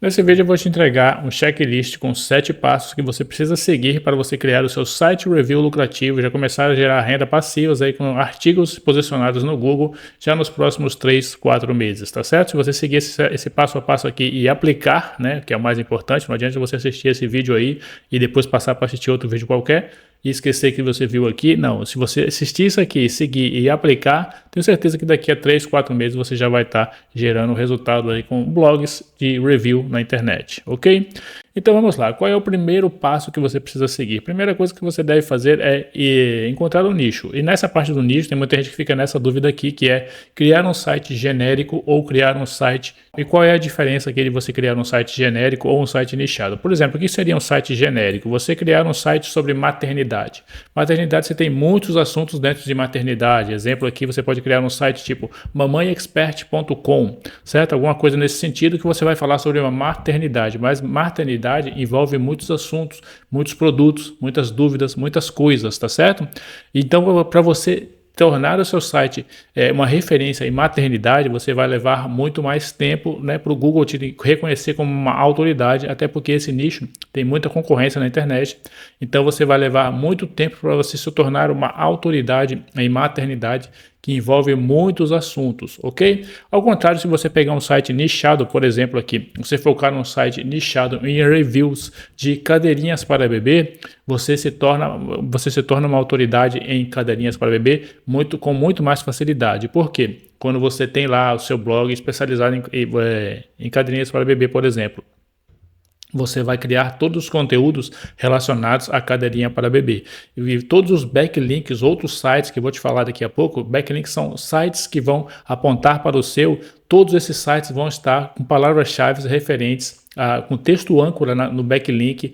Nesse vídeo eu vou te entregar um checklist com 7 passos que você precisa seguir para você criar o seu site review lucrativo e já começar a gerar renda passivas aí com artigos posicionados no Google já nos próximos 3, 4 meses, tá certo? Se você seguir esse passo a passo aqui e aplicar, né, que é o mais importante, não adianta você assistir esse vídeo aí e depois passar para assistir outro vídeo qualquer e esquecer que você viu aqui. Não, se você assistir isso aqui, seguir e aplicar, tenho certeza que daqui a 3, 4 meses você já vai estar gerando resultado aí com blogs de review na internet, ok? Então vamos lá, qual é o primeiro passo que você precisa seguir? Primeira coisa que você deve fazer é encontrar um nicho. E nessa parte do nicho tem muita gente que fica nessa dúvida aqui, que é criar um site genérico ou criar um site. E qual é a diferença aqui de você criar um site genérico ou um site nichado? Por exemplo, o que seria um site genérico? Você criar um site sobre maternidade. Maternidade, você tem muitos assuntos dentro de maternidade. Exemplo aqui, você pode criar um site tipo mamãeexpert.com, certo? Alguma coisa nesse sentido que você vai falar sobre uma maternidade, mas maternidade envolve muitos assuntos, muitos produtos, muitas dúvidas, muitas coisas, tá certo? Então, para você tornar o seu site uma referência em maternidade, você vai levar muito mais tempo, né, para o Google te reconhecer como uma autoridade, até porque esse nicho tem muita concorrência na internet. Então você vai levar muito tempo para você se tornar uma autoridade em maternidade, que envolve muitos assuntos, ok? Ao contrário, se você pegar um site nichado, por exemplo aqui, você focar num site nichado em reviews de cadeirinhas para bebê, você se torna uma autoridade em cadeirinhas para bebê com muito mais facilidade. Por quê? Quando você tem lá o seu blog especializado em cadeirinhas para bebê, por exemplo, você vai criar todos os conteúdos relacionados à cadeirinha para bebê. E todos os backlinks, outros sites que eu vou te falar daqui a pouco, backlinks são sites que vão apontar para o seu. Todos esses sites vão estar com palavras-chave referentes com texto âncora no backlink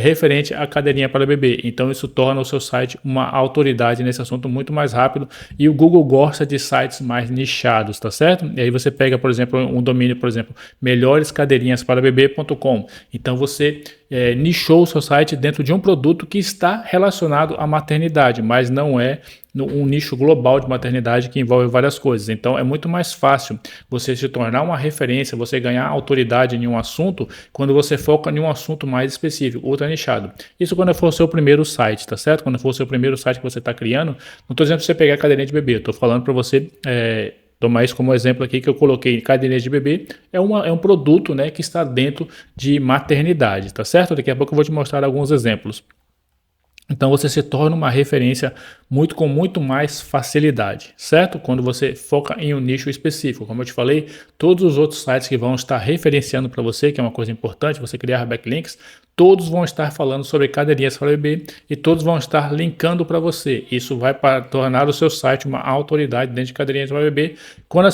referente à cadeirinha para bebê. Então isso torna o seu site uma autoridade nesse assunto muito mais rápido, e o Google gosta de sites mais nichados, tá certo? E aí você pega, por exemplo, um domínio, por exemplo, melhorescadeirinhasparabebê.com. Então você nichou o seu site dentro de um produto que está relacionado à maternidade, mas não é um nicho global de maternidade que envolve várias coisas. Então é muito mais fácil você se tornar uma referência, você ganhar autoridade em um assunto, quando você foca em um assunto mais específico, ultra nichado. Isso quando for o seu primeiro site, tá certo? Quando for o seu primeiro site que você está criando, não estou dizendo para você pegar a cadeirinha de bebê, estou falando para você tomar isso como exemplo aqui que eu coloquei. Cadeirinha de bebê é um produto, né, que está dentro de maternidade, tá certo? Daqui a pouco eu vou te mostrar alguns exemplos. Então você se torna uma referência com muito mais facilidade, certo? Quando você foca em um nicho específico. Como eu te falei, todos os outros sites que vão estar referenciando para você, que é uma coisa importante, você criar backlinks, todos vão estar falando sobre cadeirinhas para bebê e todos vão estar linkando para você. Isso vai tornar o seu site uma autoridade dentro de cadeirinhas para bebê. Quando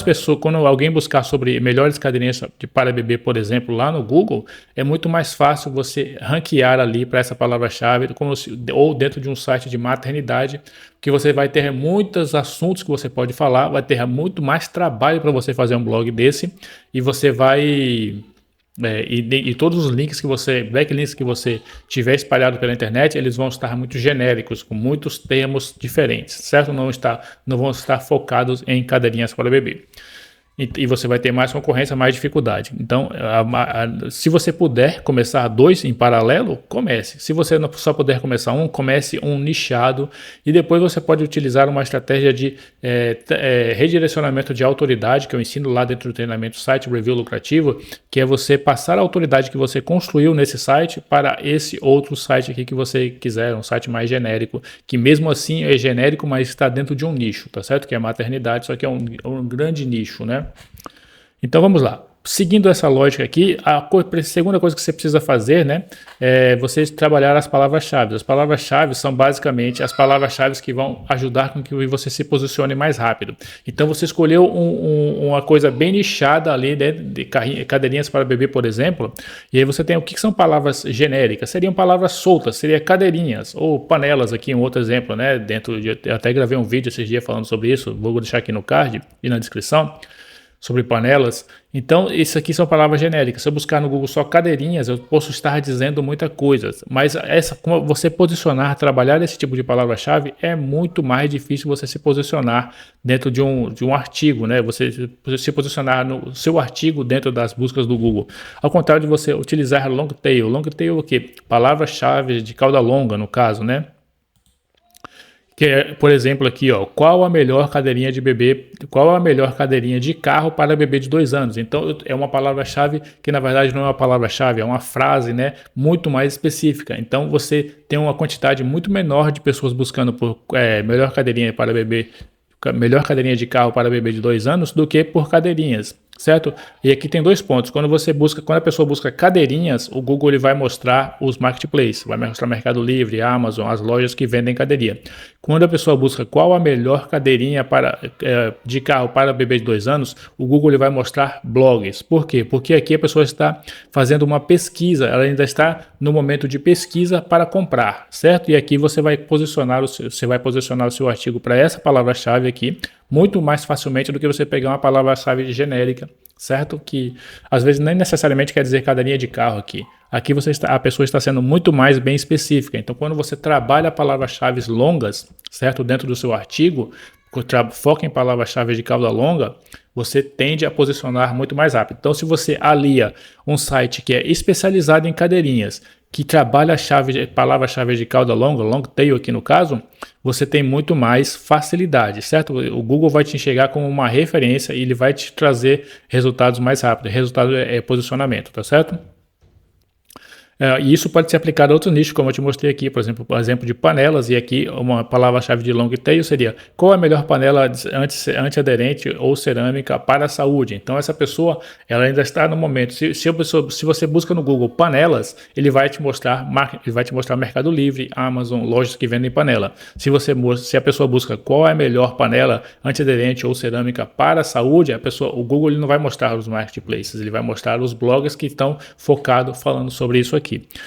alguém buscar sobre melhores cadeirinhas para bebê, por exemplo, lá no Google, é muito mais fácil você ranquear ali para essa palavra-chave, ou dentro de um site de maternidade, que você vai ter muitos assuntos que você pode falar, vai ter muito mais trabalho para você fazer um blog desse, e você vai... E todos os backlinks que você tiver espalhado pela internet, eles vão estar muito genéricos, com muitos termos diferentes, certo? Não vão estar focados em cadeirinhas para bebê. E você vai ter mais concorrência, mais dificuldade. Então, se você puder começar 2 em paralelo, comece. Se você não só puder começar comece um nichado, e depois você pode utilizar uma estratégia de redirecionamento de autoridade, que eu ensino lá dentro do treinamento Site Review Lucrativo, que é você passar a autoridade que você construiu nesse site para esse outro site aqui que você quiser, um site mais genérico, que mesmo assim é genérico, mas está dentro de um nicho, tá certo? Que é a maternidade, só que é um grande nicho, né? Então vamos lá. Seguindo essa lógica aqui, a segunda coisa que você precisa fazer, né, é você trabalhar as palavras-chave. As palavras-chave são basicamente as palavras-chave que vão ajudar com que você se posicione mais rápido. Então você escolheu uma coisa bem nichada ali, né, de cadeirinhas para bebê, por exemplo, e aí você tem o que são palavras genéricas? Seriam palavras soltas, seria cadeirinhas ou panelas aqui, um outro exemplo, né, eu até gravei um vídeo esses dias falando sobre isso, vou deixar aqui no card e na descrição. sobre panelas. Então, isso aqui são palavras genéricas. Se eu buscar no Google só cadeirinhas, eu posso estar dizendo muita coisa. Mas como você posicionar, trabalhar esse tipo de palavra-chave, é muito mais difícil você se posicionar dentro de um artigo, né? Você se posicionar no seu artigo dentro das buscas do Google. Ao contrário de você utilizar long tail. Long tail é o quê? Palavras-chave de cauda longa, no caso, né? Que é, por exemplo, aqui, ó, qual a melhor cadeirinha de bebê, qual a melhor cadeirinha de carro para bebê de 2 anos? Então, é uma palavra-chave que, na verdade, não é uma palavra-chave, é uma frase, né, muito mais específica. Então, você tem uma quantidade muito menor de pessoas buscando por melhor cadeirinha para bebê, melhor cadeirinha de carro para bebê de 2 anos do que por cadeirinhas. Certo? E aqui tem 2 pontos. Quando a pessoa busca cadeirinhas, o Google ele vai mostrar os marketplaces, vai mostrar Mercado Livre, Amazon, as lojas que vendem cadeirinha. Quando a pessoa busca qual a melhor cadeirinha de carro para bebê de 2 anos, o Google ele vai mostrar blogs. Por quê? Porque aqui a pessoa está fazendo uma pesquisa, ela ainda está no momento de pesquisa para comprar, certo? E aqui você vai posicionar o seu artigo para essa palavra-chave aqui, muito mais facilmente do que você pegar uma palavra-chave genérica, certo? Que às vezes nem necessariamente quer dizer cadeirinha de carro aqui. Aqui a pessoa está sendo muito mais bem específica. Então, quando você trabalha palavras-chave longas, certo? Dentro do seu artigo, foca em palavras-chave de cauda longa, você tende a posicionar muito mais rápido. Então, se você alia um site que é especializado em cadeirinhas, que trabalha palavra-chave de cauda longa, long tail aqui no caso, você tem muito mais facilidade, certo? O Google vai te enxergar como uma referência e ele vai te trazer resultados mais rápidos. Resultado é posicionamento, tá certo? E isso pode ser aplicado a outros nichos, como eu te mostrei aqui, por exemplo de panelas, e aqui uma palavra-chave de long tail seria qual é a melhor panela antiaderente ou cerâmica para a saúde. Então essa pessoa ela ainda está no momento, se você busca no Google panelas, ele vai te mostrar Mercado Livre, Amazon, lojas que vendem panela. Se a pessoa busca qual é a melhor panela antiaderente ou cerâmica para a saúde, o Google ele não vai mostrar os marketplaces, ele vai mostrar os blogs que estão focados falando sobre isso aqui.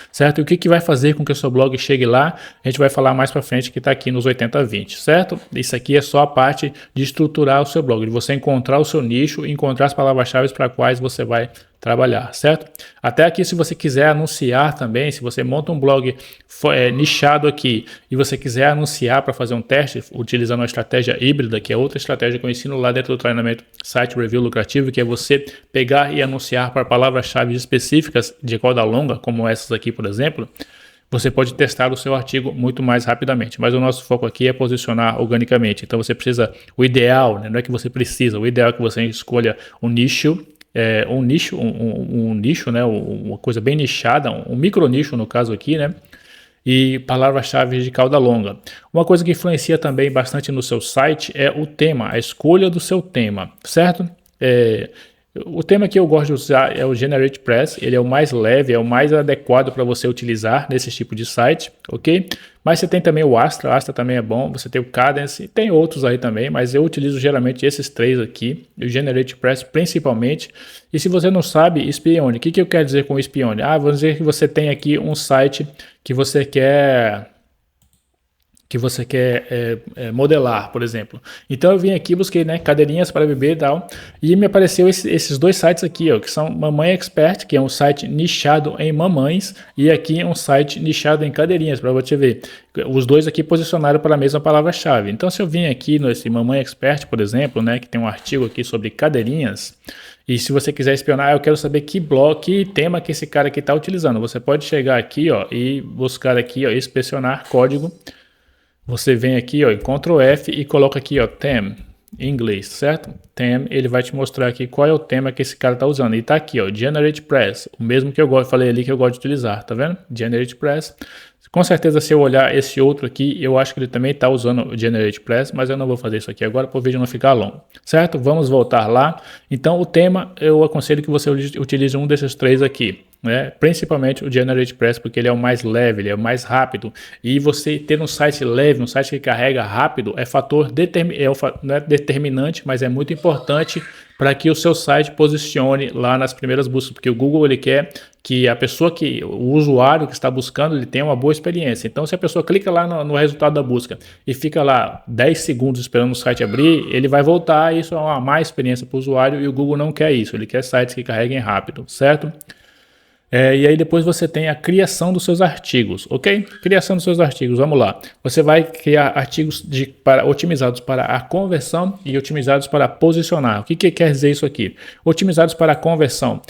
Certo? E o que vai fazer com que o seu blog chegue lá, a gente vai falar mais para frente, que está aqui nos 80/20, certo? Isso aqui é só a parte de estruturar o seu blog, de você encontrar o seu nicho, encontrar as palavras-chave para quais você vai trabalhar, certo? Até aqui, se você quiser anunciar também, se você monta um blog nichado aqui e você quiser anunciar para fazer um teste, utilizando uma estratégia híbrida, que é outra estratégia que eu ensino lá dentro do treinamento Site Review Lucrativo, que é você pegar e anunciar para palavras-chave específicas de cauda longa, como essas aqui, por exemplo, você pode testar o seu artigo muito mais rapidamente. Mas o nosso foco aqui é posicionar organicamente. Então você precisa, o ideal, né, não é que você precisa, o ideal é que você escolha um nicho, né, uma coisa bem nichada, um micro nicho no caso aqui, né, e palavras-chave de cauda longa. Uma coisa que influencia também bastante no seu site é o tema, a escolha do seu tema, certo? O tema que eu gosto de usar é o GeneratePress, ele é o mais leve, é o mais adequado para você utilizar nesse tipo de site, ok? Mas você tem também o Astra também é bom, você tem o Kadence, tem outros aí também, mas eu utilizo geralmente esses 3 aqui, o GeneratePress principalmente. E se você não sabe, Espione, o que eu quero dizer com Espione? Vamos dizer que você tem aqui um site que você quer modelar, por exemplo. Então eu vim aqui, busquei, né, cadeirinhas para bebê e tal, e me apareceu esses 2 sites aqui, ó, que são Mamãe Expert, que é um site nichado em mamães, e aqui é um site nichado em cadeirinhas, para você ver. Os 2 aqui posicionaram para a mesma palavra-chave. Então se eu vim aqui nesse Mamãe Expert, por exemplo, né, que tem um artigo aqui sobre cadeirinhas, e se você quiser espionar, eu quero saber que blog, que tema que esse cara aqui está utilizando. Você pode chegar aqui, ó, e buscar aqui, ó, inspecionar código. Você vem aqui, ó, em Ctrl F e coloca aqui, ó, theme, em inglês, certo? Theme, ele vai te mostrar aqui qual é o tema que esse cara está usando. E tá aqui, ó, GeneratePress, o mesmo que eu falei ali que eu gosto de utilizar, tá vendo? GeneratePress. Com certeza, se eu olhar esse outro aqui, eu acho que ele também está usando o GeneratePress, mas eu não vou fazer isso aqui agora para o vídeo não ficar longo, certo? Vamos voltar lá. Então, o tema, eu aconselho que você utilize um desses 3 aqui, né? Principalmente o GeneratePress, porque ele é o mais leve, ele é o mais rápido. E você ter um site leve, um site que carrega rápido, é fator não é determinante, mas é muito importante para que o seu site posicione lá nas primeiras buscas, porque o Google ele quer que a pessoa o usuário que está buscando, ele tem uma boa experiência. Então, se a pessoa clica lá no resultado da busca e fica lá 10 segundos esperando o site abrir, ele vai voltar, e isso é uma má experiência para o usuário, e o Google não quer isso, ele quer sites que carreguem rápido, certo? E aí depois você tem a criação dos seus artigos, ok? Criação dos seus artigos, vamos lá. Você vai criar artigos otimizados para a conversão e otimizados para posicionar. O que quer dizer isso aqui? Otimizados para a conversão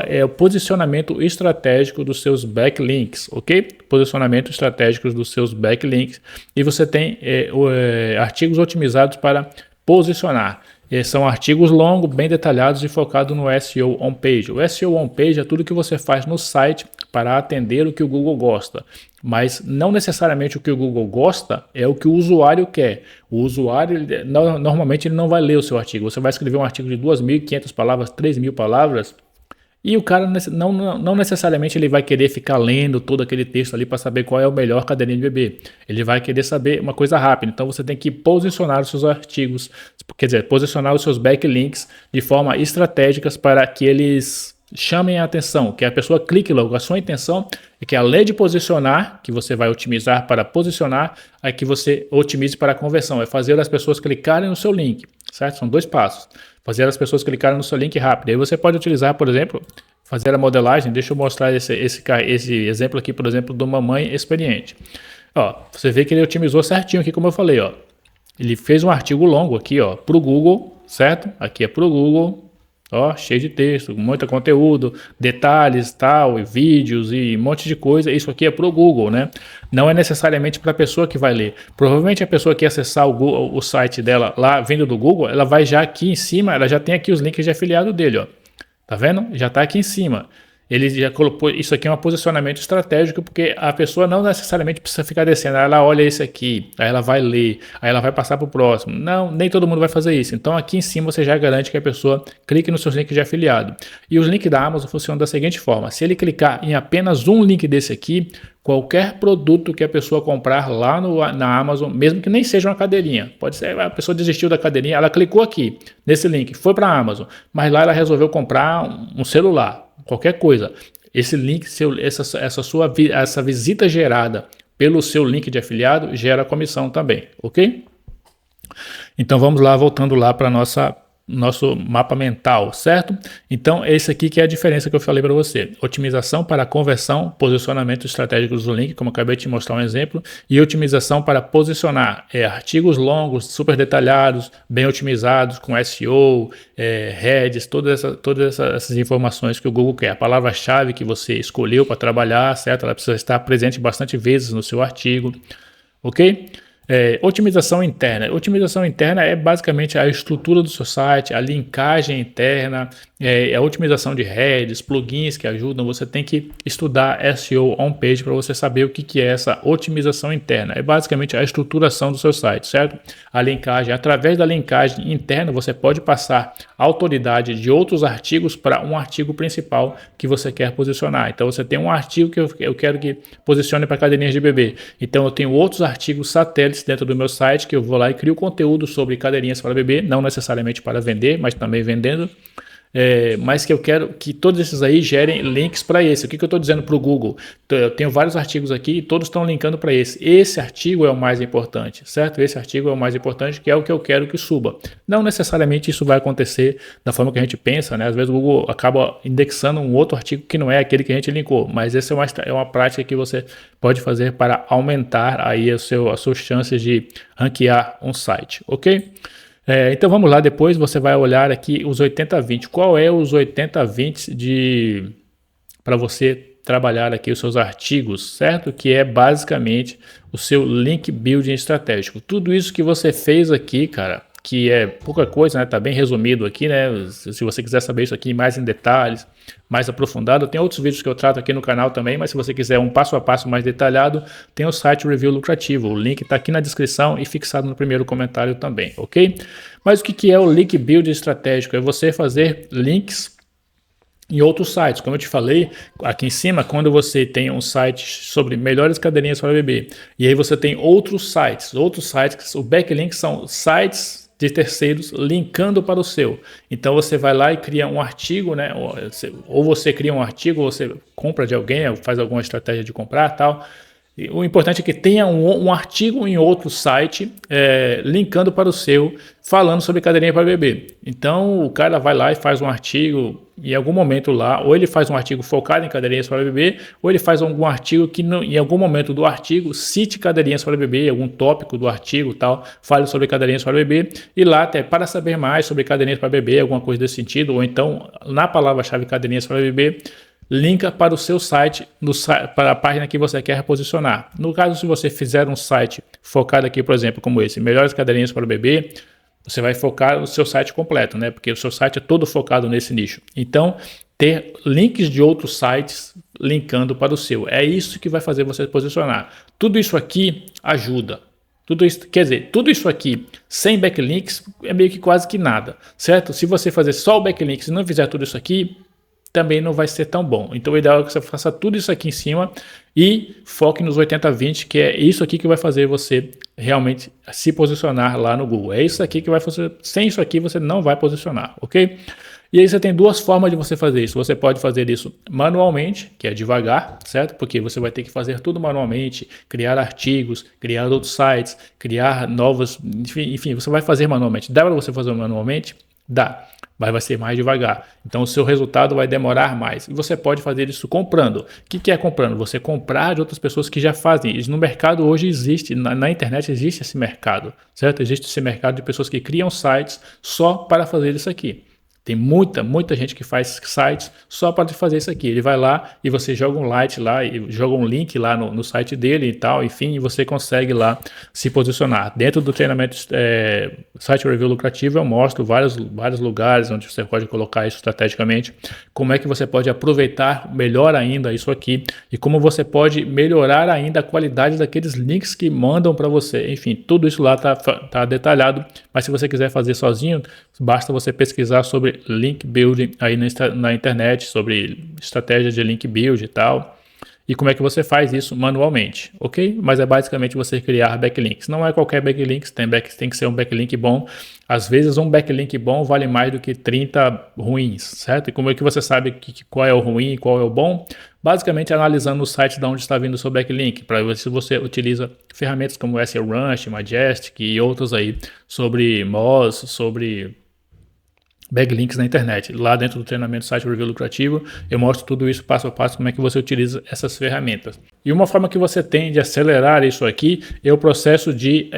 é o posicionamento estratégico dos seus backlinks, ok? Posicionamento estratégico dos seus backlinks. E você tem artigos otimizados para posicionar. São artigos longos, bem detalhados e focados no SEO on-page. O SEO on-page é tudo que você faz no site para atender o que o Google gosta. Mas não necessariamente o que o Google gosta é o que o usuário quer. O usuário, normalmente, ele não vai ler o seu artigo. Você vai escrever um artigo de 2.500 palavras, 3.000 palavras, e o cara não necessariamente ele vai querer ficar lendo todo aquele texto ali para saber qual é o melhor cadeirinha de bebê. Ele vai querer saber uma coisa rápida. Então você tem que posicionar os seus artigos, quer dizer, posicionar os seus backlinks de forma estratégica para que eles chamem a atenção, que a pessoa clique logo. A sua intenção é que, além de posicionar, que você vai otimizar para posicionar, é que você otimize para a conversão. É fazer as pessoas clicarem no seu link, certo? São 2 passos. Fazer as pessoas clicarem no seu link rápido. Aí você pode utilizar, por exemplo, fazer a modelagem. Deixa eu mostrar esse exemplo aqui, por exemplo, do Mamãe Experiente. Ó, você vê que ele otimizou certinho aqui, como eu falei. Ó. Ele fez um artigo longo aqui para o Google, certo? Aqui é para o Google. Ó, cheio de texto, muito conteúdo, detalhes, tal, e vídeos e um monte de coisa. Isso aqui é para o Google, né? Não é necessariamente para a pessoa que vai ler. Provavelmente a pessoa que acessar o site dela lá vindo do Google, ela vai já aqui em cima, ela já tem aqui os links de afiliado dele, ó. Tá vendo? Já está aqui em cima. Ele já colocou, isso aqui é um posicionamento estratégico, porque a pessoa não necessariamente precisa ficar descendo. Ela olha esse aqui, aí ela vai ler, aí ela vai passar para o próximo. Não, nem todo mundo vai fazer isso. Então aqui em cima você já garante que a pessoa clique nos seus links de afiliado. E os links da Amazon funcionam da seguinte forma: se ele clicar em apenas um link desse aqui, qualquer produto que a pessoa comprar lá na Amazon, mesmo que nem seja uma cadeirinha, pode ser a pessoa desistiu da cadeirinha, ela clicou aqui nesse link, foi para a Amazon, mas lá ela resolveu comprar um celular. Qualquer coisa, esse link, essa visita gerada pelo seu link de afiliado gera comissão também, ok? Então vamos lá, voltando lá para nosso mapa mental, certo? Então esse aqui que é a diferença que eu falei para você: otimização para conversão, posicionamento estratégico do link, como eu acabei de te mostrar um exemplo, e otimização para posicionar, artigos longos, super detalhados, bem otimizados, com SEO, heads, todas essas informações que o Google quer. A palavra-chave que você escolheu para trabalhar, certo? Ela precisa estar presente bastante vezes no seu artigo, ok? Otimização interna. Otimização interna é basicamente a estrutura do seu site, a linkagem interna, a otimização de heads, plugins que ajudam. Você tem que estudar SEO on-page para você saber o que é essa otimização interna. É basicamente a estruturação do seu site, certo? A linkagem, através da linkagem interna, você pode passar a autoridade de outros artigos para um artigo principal que você quer posicionar. Então você tem um artigo que eu quero que posicione para cadeirinhas de bebê. Então eu tenho outros artigos satélites dentro do meu site que eu vou lá e crio conteúdo sobre cadeirinhas para bebê, não necessariamente para vender, mas também vendendo. Mas que eu quero que todos esses aí gerem links para esse. O que eu estou dizendo para o Google? Eu tenho vários artigos aqui e todos estão linkando para esse. Esse artigo é o mais importante, certo? Esse artigo é o mais importante, que é o que eu quero que suba. Não necessariamente isso vai acontecer da forma que a gente pensa, né? Às vezes o Google acaba indexando um outro artigo que não é aquele que a gente linkou, mas essa é uma prática que você pode fazer para aumentar aí as suas chances de ranquear um site, ok? Então vamos lá, depois você vai olhar aqui os 80-20. Qual é os 80-20 para você trabalhar aqui os seus artigos, certo? Que é basicamente o seu link building estratégico. Tudo isso que você fez aqui, cara, que é pouca coisa, né? Tá bem resumido aqui, né? Se você quiser saber isso aqui mais em detalhes, mais aprofundado, tem outros vídeos que eu trato aqui no canal também, mas se você quiser um passo a passo mais detalhado, tem o site Review Lucrativo. O link está aqui na descrição e fixado no primeiro comentário também, ok? Mas o que é o link building estratégico? É você fazer links em outros sites. Como eu te falei aqui em cima, quando você tem um site sobre melhores cadeirinhas para bebê, e aí você tem outros sites que o backlink são sites de terceiros linkando para o seu. Então você vai lá e cria um artigo, né? Ou você cria um artigo, ou você compra de alguém, ou faz alguma estratégia de comprar, tal. E o importante é que tenha um artigo em outro site linkando para o seu, falando sobre cadeirinha para bebê. Então o cara vai lá e faz um artigo em algum momento lá, ou ele faz um artigo focado em cadeirinhas para bebê, ou ele faz algum artigo que em algum momento do artigo cite cadeirinhas para bebê, algum tópico do artigo tal, fale sobre cadeirinhas para bebê, e lá até para saber mais sobre cadeirinhas para bebê, alguma coisa desse sentido, ou então na palavra-chave cadeirinhas para bebê, linka para o seu site, para a página que você quer posicionar. No caso, se você fizer um site focado aqui, por exemplo, como esse, melhores cadeirinhas para o bebê, você vai focar no seu site completo, né? Porque o seu site é todo focado nesse nicho. Então, ter links de outros sites linkando para o seu. É isso que vai fazer você posicionar. Tudo isso aqui ajuda. Tudo isso, quer dizer, tudo isso aqui sem backlinks é meio que quase que nada, certo? Se você fazer só o backlink e não fizer tudo isso aqui, também não vai ser tão bom. Então o ideal é que você faça tudo isso aqui em cima e foque nos 80-20, que é isso aqui que vai fazer você realmente se posicionar lá no Google. É isso aqui que vai fazer. Sem isso aqui você não vai posicionar, ok? E aí você tem duas formas de você fazer isso. Você pode fazer isso manualmente, que é devagar, certo? Porque você vai ter que fazer tudo manualmente, criar artigos, criar outros sites, criar novos, enfim, você vai fazer manualmente. Dá para você fazer manualmente? Dá. Mas vai ser mais devagar. Então o seu resultado vai demorar mais. E você pode fazer isso comprando. O que é comprando? Você comprar de outras pessoas que já fazem isso. No mercado hoje existe, na internet existe esse mercado, certo? Existe esse mercado de pessoas que criam sites só para fazer isso aqui. Tem muita gente que faz sites só para fazer isso aqui. Ele vai lá e você joga um like lá, e joga um link lá no site dele e tal, enfim, e você consegue lá se posicionar. Dentro do treinamento Site Review Lucrativo, eu mostro vários lugares onde você pode colocar isso estrategicamente, como é que você pode aproveitar melhor ainda isso aqui e como você pode melhorar ainda a qualidade daqueles links que mandam para você. Enfim, tudo isso lá tá detalhado, mas se você quiser fazer sozinho, basta você pesquisar sobre link building aí na internet, sobre estratégia de link build e tal, e como é que você faz isso manualmente, ok? Mas é basicamente você criar backlinks. Não é qualquer backlink, tem que ser um backlink bom. Às vezes um backlink bom vale mais do que 30 ruins, certo? E como é que você sabe qual é o ruim e qual é o bom? Basicamente analisando o site de onde está vindo o seu backlink, para ver se você utiliza ferramentas como SEOrush, Majestic e outros aí, sobre Moz, sobre backlinks na internet. Lá dentro do treinamento Site Review Lucrativo, eu mostro tudo isso passo a passo, como é que você utiliza essas ferramentas. E uma forma que você tem de acelerar isso aqui é o processo de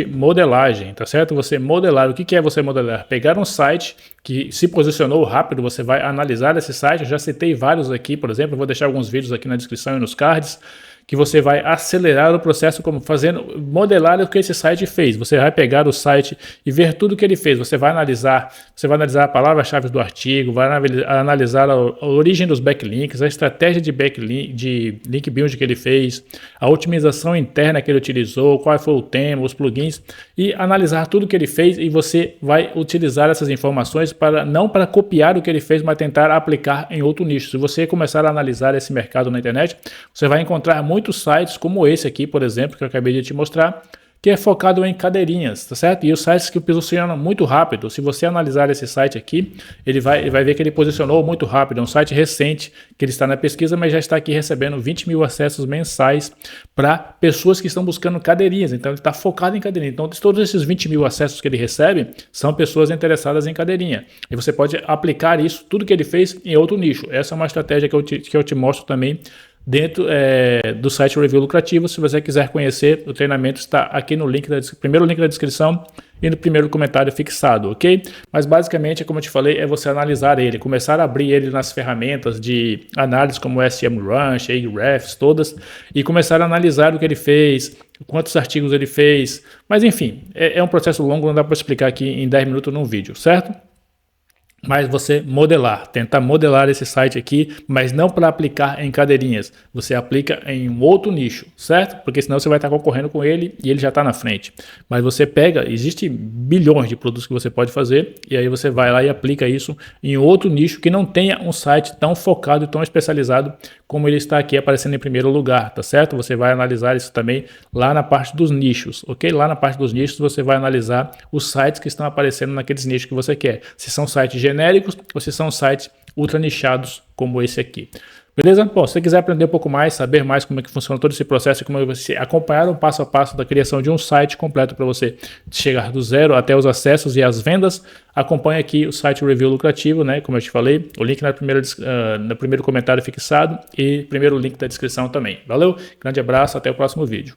modelagem, tá certo? Você modelar, o que é você modelar? Pegar um site que se posicionou rápido, você vai analisar esse site, eu já citei vários aqui, por exemplo, eu vou deixar alguns vídeos aqui na descrição e nos cards, que você vai acelerar o processo como modelar o que esse site fez. Você vai pegar o site e ver tudo o que ele fez. Você vai analisar a palavra-chave do artigo, vai analisar a origem dos backlinks, a estratégia de link build que ele fez, a otimização interna que ele utilizou, qual foi o tema, os plugins, e analisar tudo o que ele fez, e você vai utilizar essas informações não para copiar o que ele fez, mas tentar aplicar em outro nicho. Se você começar a analisar esse mercado na internet, você vai encontrar muitos sites como esse aqui, por exemplo, que eu acabei de te mostrar, que é focado em cadeirinhas, tá certo? E os sites que posicionam muito rápido. Se você analisar esse site aqui, ele vai ver que ele posicionou muito rápido. É um site recente, que ele está na pesquisa, mas já está aqui recebendo 20 mil acessos mensais para pessoas que estão buscando cadeirinhas. Então ele está focado em cadeirinha. Então todos esses 20 mil acessos que ele recebe são pessoas interessadas em cadeirinha. E você pode aplicar isso, tudo que ele fez, em outro nicho. Essa é uma estratégia que eu te mostro também dentro do site Review Lucrativo. Se você quiser conhecer, o treinamento está aqui no primeiro link da descrição e no primeiro comentário fixado, ok? Mas basicamente, como eu te falei, é você analisar ele, começar a abrir ele nas ferramentas de análise como SEMrush, Ahrefs, todas, e começar a analisar o que ele fez, quantos artigos ele fez, mas enfim, é um processo longo, não dá para explicar aqui em 10 minutos num vídeo, certo? Mas você tentar modelar esse site aqui, mas não para aplicar em cadeirinhas. Você aplica em um outro nicho, certo? Porque senão você vai estar concorrendo com ele e ele já está na frente. Mas você existe bilhões de produtos que você pode fazer, e aí você vai lá e aplica isso em outro nicho que não tenha um site tão focado e tão especializado como ele está aqui aparecendo em primeiro lugar, tá certo? Você vai analisar isso também lá na parte dos nichos, ok? Lá na parte dos nichos você vai analisar os sites que estão aparecendo naqueles nichos que você quer. Se são sites genéricos ou se são sites ultra nichados como esse aqui. Beleza? Bom, se você quiser aprender um pouco mais, saber mais como é que funciona todo esse processo e como você acompanhar o passo a passo da criação de um site completo para você chegar do zero até os acessos e as vendas, acompanhe aqui o site Review Lucrativo, né? Como eu te falei, o link no primeiro comentário fixado e primeiro link da descrição também. Valeu, grande abraço, até o próximo vídeo.